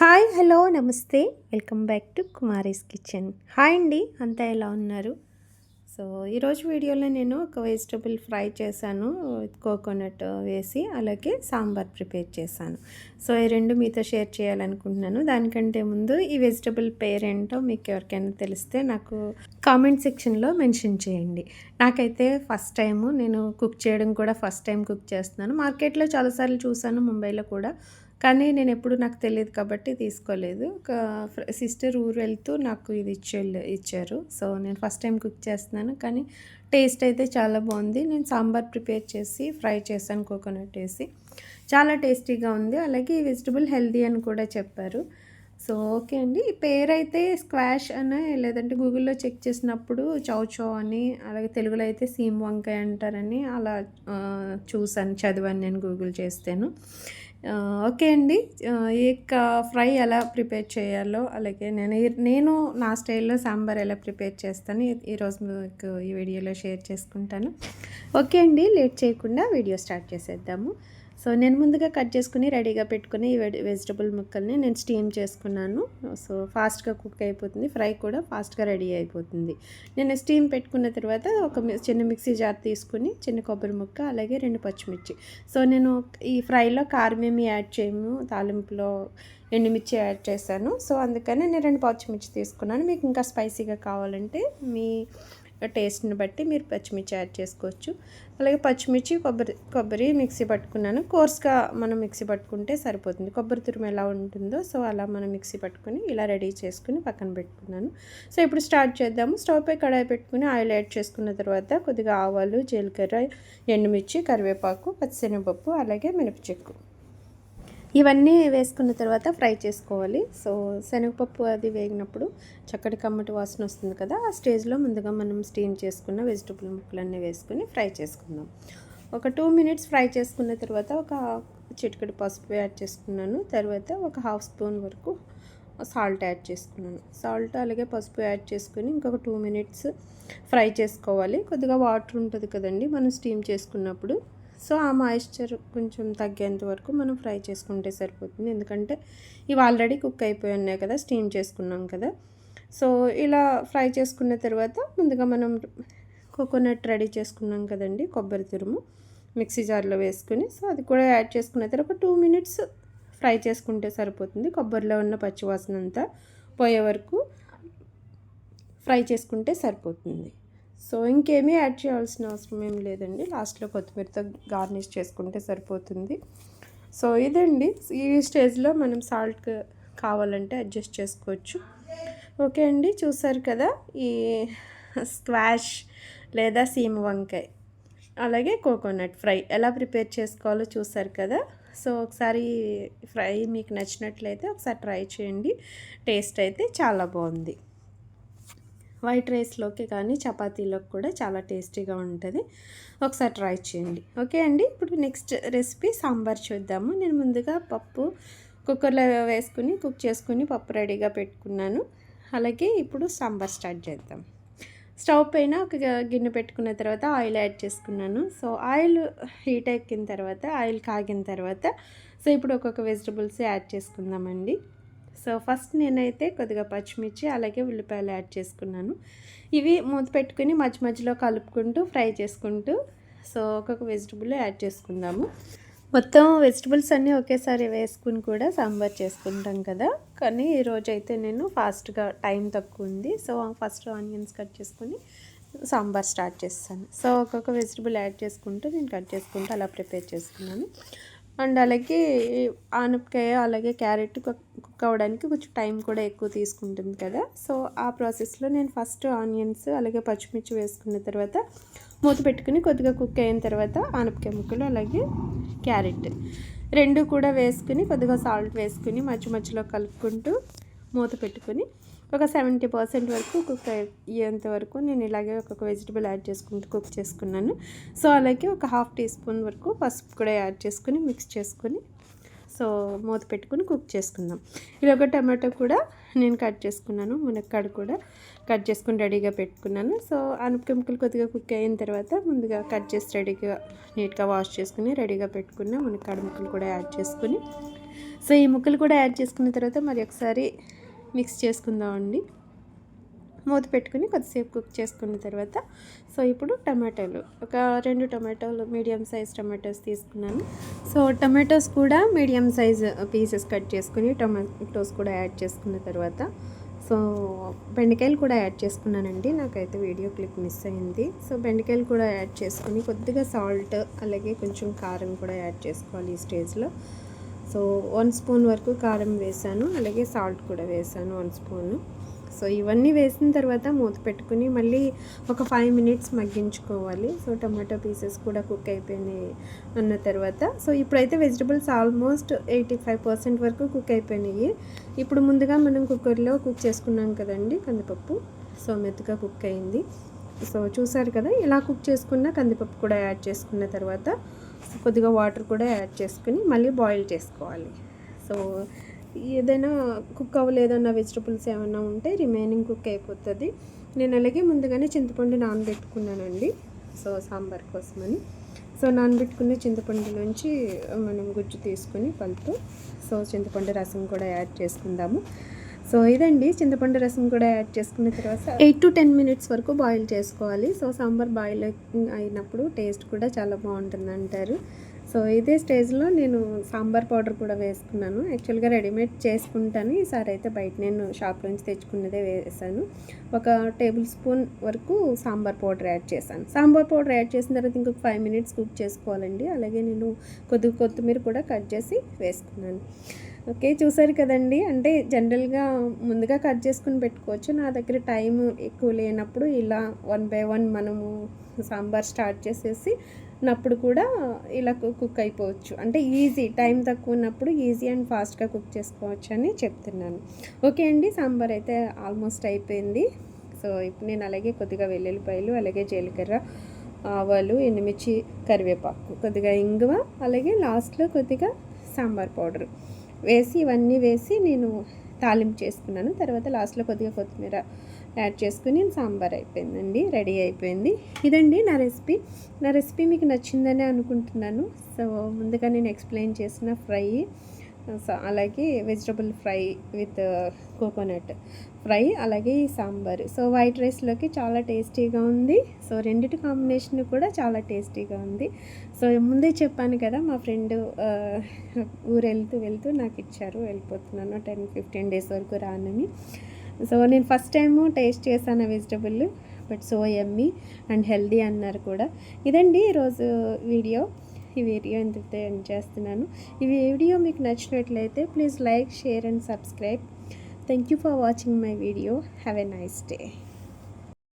Hi hello నమస్తే welcome back to Kumari's kitchen. Hi అండి, అంతా ఎలా ఉన్నారు? సో ఈరోజు వీడియోలో నేను ఒక వెజిటబుల్ ఫ్రై చేశాను కోకోనట్ వేసి, అలాగే సాంబార్ ప్రిపేర్ చేశాను. సో ఈ రెండు మీతో షేర్ చేయాలనుకుంటున్నాను. దానికంటే ముందు ఈ వెజిటబుల్ పేరేంటో మీకు ఎవరికైనా తెలిస్తే నాకు కామెంట్ సెక్షన్లో మెన్షన్ చేయండి. నాకైతే ఫస్ట్ టైము, నేను కుక్ చేయడం కూడా ఫస్ట్ టైం కుక్ చేస్తున్నాను. మార్కెట్లో చాలాసార్లు చూసాను, ముంబైలో కూడా, కానీ నేను ఎప్పుడు నాకు తెలియదు కాబట్టి తీసుకోలేదు. ఒక సిస్టర్ ఊరు వెళ్తూ నాకు ఇది ఇచ్చారు. సో నేను ఫస్ట్ టైం కుక్ చేస్తున్నాను, కానీ టేస్ట్ అయితే చాలా బాగుంది. నేను సాంబార్ ప్రిపేర్ చేసి ఫ్రై చేశాను కోకోనట్ వేసి, చాలా టేస్టీగా ఉంది. అలాగే ఈ వెజిటబుల్ హెల్దీ అని కూడా చెప్పారు. సో ఓకే అండి. ఈ పేరైతే స్క్వాష్ అని, లేదంటే గూగుల్లో చెక్ చేసినప్పుడు చౌచౌ అని, అలాగే తెలుగులో అయితే సీమ్ వంకాయ అంటారని అలా చూసాను, చదివాను నేను గూగుల్ చేస్తాను. ఓకే అండి. ఈ ఫ్రై ఎలా ప్రిపేర్ చేయాలో, అలాగే నేను నా స్టైల్లో సాంబార్ ఎలా ప్రిపేర్ చేస్తాను ఈరోజు మీకు ఈ వీడియోలో షేర్ చేసుకుంటాను. ఓకే అండి, లేట్ చేయకుండా వీడియో స్టార్ట్ చేసేద్దాము. సో నేను ముందుగా కట్ చేసుకుని రెడీగా పెట్టుకుని ఈ వెజిటబుల్ ముక్కల్ని నేను స్టీమ్ చేసుకున్నాను. సో ఫాస్ట్గా కుక్ అయిపోతుంది, ఫ్రై కూడా ఫాస్ట్గా రెడీ అయిపోతుంది. నేను స్టీమ్ పెట్టుకున్న తర్వాత ఒక చిన్న మిక్సీ జార్ తీసుకుని చిన్న కొబ్బరి ముక్క, అలాగే 2 పచ్చిమిర్చి. సో నేను ఈ ఫ్రైలో కారం ఏమి యాడ్ చేయము, తాలింపులో ఎండుమిర్చి యాడ్ చేశాను. సో అందుకని నేను 2 పచ్చిమిర్చి తీసుకున్నాను. మీకు ఇంకా స్పైసీగా కావాలంటే మీ టేస్ట్ని బట్టి మీరు పచ్చిమిర్చి యాడ్ చేసుకోవచ్చు. అలాగే పచ్చిమిర్చి, కొబ్బరి మిక్సీ పట్టుకున్నాను. కోర్స్గా మనం మిక్సీ పట్టుకుంటే సరిపోతుంది. కొబ్బరి తురుము ఎలా ఉంటుందో సో అలా మనం మిక్సీ పట్టుకొని ఇలా రెడీ చేసుకుని పక్కన పెట్టుకున్నాను. సో ఇప్పుడు స్టార్ట్ చేద్దాము. స్టవ్ పై కడాయి పెట్టుకుని ఆయిల్ యాడ్ చేసుకున్న తర్వాత కొద్దిగా ఆవాలు, జీలకర్ర, ఎండుమిర్చి, కరివేపాకు, పచ్చిశనగపప్పు, అలాగే మినపచెక్కు ఇవన్నీ వేసుకున్న తర్వాత ఫ్రై చేసుకోవాలి. సో శనగపప్పు అది వేగినప్పుడు చక్కటి కమ్మటి వాసన వస్తుంది కదా, ఆ స్టేజ్లో ముందుగా మనం స్టీమ్ చేసుకున్న వెజిటబుల్ ముక్కలన్నీ వేసుకుని ఫ్రై చేసుకుందాం. ఒక 2 మినిట్స్ ఫ్రై చేసుకున్న తర్వాత ఒక చిటికెడు పసుపు యాడ్ చేసుకున్నాను. తర్వాత ఒక 1/2 స్పూన్ వరకు సాల్ట్ యాడ్ చేసుకున్నాను. సాల్ట్ అలాగే పసుపు యాడ్ చేసుకుని ఇంకొక 2 మినిట్స్ ఫ్రై చేసుకోవాలి. కొద్దిగా వాటర్ ఉంటుంది కదండి మనం స్టీమ్ చేసుకున్నప్పుడు, సో ఆ మాయిశ్చర్ కొంచెం తగ్గేంత వరకు మనం ఫ్రై చేసుకుంటే సరిపోతుంది. ఎందుకంటే ఇవి ఆల్రెడీ కుక్ అయిపోయి ఉన్నాయి కదా, స్టీమ్ చేసుకున్నాం కదా. సో ఇలా ఫ్రై చేసుకున్న తర్వాత ముందుగా మనం కోకోనట్ రెడీ చేసుకున్నాం కదండి, కొబ్బరి తురుము మిక్సీ జార్లో వేసుకుని, సో అది కూడా యాడ్ చేసుకున్న తర్వాత ఒక 2 మినిట్స్ ఫ్రై చేసుకుంటే సరిపోతుంది. కొబ్బరిలో ఉన్న పచ్చివాసన అంతా పోయే వరకు ఫ్రై చేసుకుంటే సరిపోతుంది. సో ఇంకేమీ యాడ్ చేయాల్సిన అవసరం ఏం లేదండి. లాస్ట్లో కొత్తిమీరతో గార్నిష్ చేసుకుంటే సరిపోతుంది. సో ఇదండి, ఈ స్టేజ్లో మనం సాల్ట్ కావాలంటే అడ్జస్ట్ చేసుకోవచ్చు. ఓకే అండి, చూసారు కదా ఈ స్క్వాష్ లేదా సీమ వంకాయ అలాగే కోకోనట్ ఫ్రై ఎలా ప్రిపేర్ చేసుకోవాలో చూసారు కదా. సో ఒకసారి ఫ్రై మీకు నచ్చినట్లయితే ఒకసారి ట్రై చేయండి. టేస్ట్ అయితే చాలా బాగుంది. వైట్ రైస్లోకి కానీ చపాతీలోకి కూడా చాలా టేస్టీగా ఉంటుంది. ఒకసారి ట్రై చేయండి. ఓకే అండి, ఇప్పుడు నెక్స్ట్ రెసిపీ సాంబార్ చూద్దాము. నేను ముందుగా పప్పు కుక్కర్లో వేసుకుని కుక్ చేసుకుని పప్పు రెడీగా పెట్టుకున్నాను. అలాగే ఇప్పుడు సాంబార్ స్టార్ట్ చేద్దాం. స్టవ్ పైన ఒక గిన్నె పెట్టుకున్న తర్వాత ఆయిల్ యాడ్ చేసుకున్నాను. సో ఆయిల్ హీట్ ఎక్కిన తర్వాత, ఆయిల్ కాగిన తర్వాత సో ఇప్పుడు ఒక్కొక్క వెజిటబుల్స్ యాడ్ చేసుకుందామండి. సో ఫస్ట్ నేనైతే కొద్దిగా పచ్చిమిర్చి అలాగే ఉల్లిపాయలు యాడ్ చేసుకున్నాను. ఇవి మూత పెట్టుకుని మధ్య మధ్యలో కలుపుకుంటూ ఫ్రై చేసుకుంటూ సో ఒక్కొక్క వెజిటబుల్ యాడ్ చేసుకుందాము. మొత్తం వెజిటబుల్స్ అన్నీ ఒకేసారి వేసుకుని కూడా సాంబార్ చేసుకుంటాం కదా, కానీ ఈరోజైతే నేను ఫాస్ట్గా టైం తక్కువ ఉంది. సో ఫస్ట్ ఆనియన్స్ కట్ చేసుకుని సాంబార్ స్టార్ట్ చేస్తాను. సో ఒక్కొక్క వెజిటబుల్ యాడ్ చేసుకుంటూ నేను కట్ చేసుకుంటూ అలా ప్రిపేర్ చేసుకున్నాను. అండ్ అలాగే ఆనపకాయ అలాగే క్యారెట్ కుక్ అవ్వడానికి కొంచెం టైం కూడా ఎక్కువ తీసుకుంటుంది కదా. సో ఆ ప్రాసెస్లో నేను ఫస్ట్ ఆనియన్స్ అలాగే పచ్చిమిర్చి వేసుకున్న తర్వాత మూత పెట్టుకుని కొద్దిగా కుక్ అయిన తర్వాత ఆనపకాయ ముక్కలు అలాగే క్యారెట్ 2 కూడా వేసుకుని కొద్దిగా సాల్ట్ వేసుకుని మధ్య మధ్యలో కలుపుకుంటూ మూత పెట్టుకుని ఒక 70% వరకు కుక్ అయ్యేంత వరకు నేను ఇలాగే ఒక్కొక్క వెజిటబుల్ యాడ్ చేసుకుంటూ కుక్ చేసుకున్నాను. సో అలాగే ఒక 1/2 టీ స్పూన్ వరకు పసుపు కూడా యాడ్ చేసుకుని మిక్స్ చేసుకుని సో మూత పెట్టుకుని కుక్ చేసుకుందాం. ఇలా ఒక టమాటో కూడా నేను కట్ చేసుకున్నాను, మునక్కాడ కూడా కట్ చేసుకుని రెడీగా పెట్టుకున్నాను. సో ఆనపకాయ ముక్కలు కొద్దిగా కుక్ అయిన తర్వాత ముందుగా కట్ చేసి రెడీగా నీట్గా వాష్ చేసుకుని రెడీగా పెట్టుకున్న మునక్కాడ ముక్కలు కూడా యాడ్ చేసుకుని సో ఈ ముక్కలు కూడా యాడ్ చేసుకున్న తర్వాత మరి ఒకసారి మిక్స్ చేసుకుందామండి. మూత పెట్టుకుని కొద్దిసేపు కుక్ చేసుకున్న తర్వాత సో ఇప్పుడు టమాటాలు ఒక 2 టమాటాలు మీడియం సైజ్ టమాటోస్ తీసుకున్నాను. సో టమాటోస్ కూడా మీడియం సైజ్ పీసెస్ కట్ చేసుకుని టమాటోస్ కూడా యాడ్ చేసుకున్న తర్వాత సో బెండకాయలు కూడా యాడ్ చేసుకున్నానండి. నాకైతే వీడియో క్లిప్ మిస్ అయింది. సో బెండకాయలు కూడా యాడ్ చేసుకుని కొద్దిగా సాల్ట్ అలాగే కొంచెం కారం కూడా యాడ్ చేసుకోవాలి ఈ స్టేజ్లో. సో 1 స్పూన్ వరకు కారం వేసాను, అలాగే సాల్ట్ కూడా వేసాను 1 స్పూను. సో ఇవన్నీ వేసిన తర్వాత మూత పెట్టుకుని మళ్ళీ ఒక 5 మినిట్స్ మగ్గించుకోవాలి. సో టమాటో పీసెస్ కూడా కుక్ అయిపోయినాయి అన్న తర్వాత సో ఇప్పుడైతే వెజిటబుల్స్ ఆల్మోస్ట్ 85% వరకు కుక్ అయిపోయినాయి. ఇప్పుడు ముందుగా మనం కుక్కర్లో కుక్ చేసుకున్నాం కదండి కందిపప్పు. సో మెత్తగా కుక్ అయింది. సో చూసారు కదా, ఇలా కుక్ చేసుకున్న కందిపప్పు కూడా యాడ్ చేసుకున్న తర్వాత కొద్దిగా వాటర్ కూడా యాడ్ చేసుకుని మళ్ళీ బాయిల్ చేసుకోవాలి. సో ఏదైనా కుక్ అవ్వలేదన్న వెజిటబుల్స్ ఏమైనా ఉంటే రిమైనింగ్ కుక్ అయిపోతుంది. నేను అలాగే ముందుగానే చింతపండు నానబెట్టుకున్నానండి. సో సాంబార్ కోసమని సో నానబెట్టుకున్న చింతపండులోంచి మనం గుజ్జు తీసుకుని పలుపు సో చింతపండు రసం కూడా యాడ్ చేసుకుందాము. సో ఇదండి, చింతపండు రసం కూడా యాడ్ చేసుకున్న తర్వాత 8 to 10 మినిట్స్ వరకు బాయిల్ చేసుకోవాలి. సో సాంబార్ బాయిల్ అయినప్పుడు టేస్ట్ కూడా చాలా బాగుంటుంది అంటారు. సో ఇదే స్టేజ్లో నేను సాంబార్ పౌడర్ కూడా వేసుకున్నాను. యాక్చువల్గా రెడీమేడ్ చేసుకుంటాను, ఈసారి అయితే బయట నేను షాప్ నుంచి తెచ్చుకున్నదే వేసాను. 1 టేబుల్ స్పూన్ వరకు సాంబార్ పౌడర్ యాడ్ చేశాను. సాంబార్ పౌడర్ యాడ్ చేసిన తర్వాత ఇంకొక 5 మినిట్స్ కుక్ చేసుకోవాలండి. అలాగే నేను కొద్దిగా కొత్తిమీర కూడా కట్ చేసి వేసుకున్నాను. ఓకే, చూసారు కదండి. అంటే జనరల్గా ముందుగా కట్ చేసుకుని పెట్టుకోవచ్చు. నా దగ్గర టైం ఎక్కువ లేనప్పుడు ఇలా 1 by 1 మనము సాంబార్ స్టార్ట్ చేసేసి నప్పుడు కూడా ఇలా కుక్ అయిపోవచ్చు. అంటే ఈజీ, టైం తక్కువ ఉన్నప్పుడు ఈజీ అండ్ ఫాస్ట్గా కుక్ చేసుకోవచ్చు అని చెప్తున్నాను. ఓకే అండి, సాంబార్ అయితే ఆల్మోస్ట్ అయిపోయింది. సో ఇప్పుడు నేను అలాగే కొద్దిగా వెల్లుల్లిపాయలు, అలాగే జీలకర్ర, ఆవాలు, ఎండుమిర్చి, కరివేపాకు, కొద్దిగా ఇంగువ, అలాగే లాస్ట్లో కొద్దిగా సాంబార్ పౌడర్ వేసి ఇవన్నీ వేసి నేను తాలింపు చేసుకున్నాను. తర్వాత లాస్ట్లో కొద్దిగా కొత్తిమీర యాడ్ చేసుకుని సాంబార్ అయిపోయిందండి, రెడీ అయిపోయింది. ఇదండి నా రెసిపీ మీకు నచ్చిందని అనుకుంటున్నాను. సో ముందుగా నేను ఎక్స్ప్లెయిన్ చేసిన ఫ్రై, అలాగే vegetable fry with coconut fry, అలాగే ఈ సాంబార్ సో వైట్ రైస్లోకి చాలా టేస్టీగా ఉంది. సో రెండిటి కాంబినేషన్ కూడా చాలా టేస్టీగా ఉంది. సో ముందే చెప్పాను కదా, మా ఫ్రెండ్ ఊరు వెళ్తూ నాకు ఇచ్చారు, వెళ్ళిపోతున్నాను 10-15 డేస్ వరకు రానని. సో నేను ఫస్ట్ టైము టేస్ట్ చేశాను vegetable, but so yummy and healthy అన్నారు కూడా. ఇదండి ఈరోజు వీడియో. ఈ వీడియో ఇంతటితో ఎండ్ చేస్తున్నాను. ఈ వీడియో మీకు నచ్చినట్లయితే please like, share and subscribe. Thank you for watching my video. Have a nice day.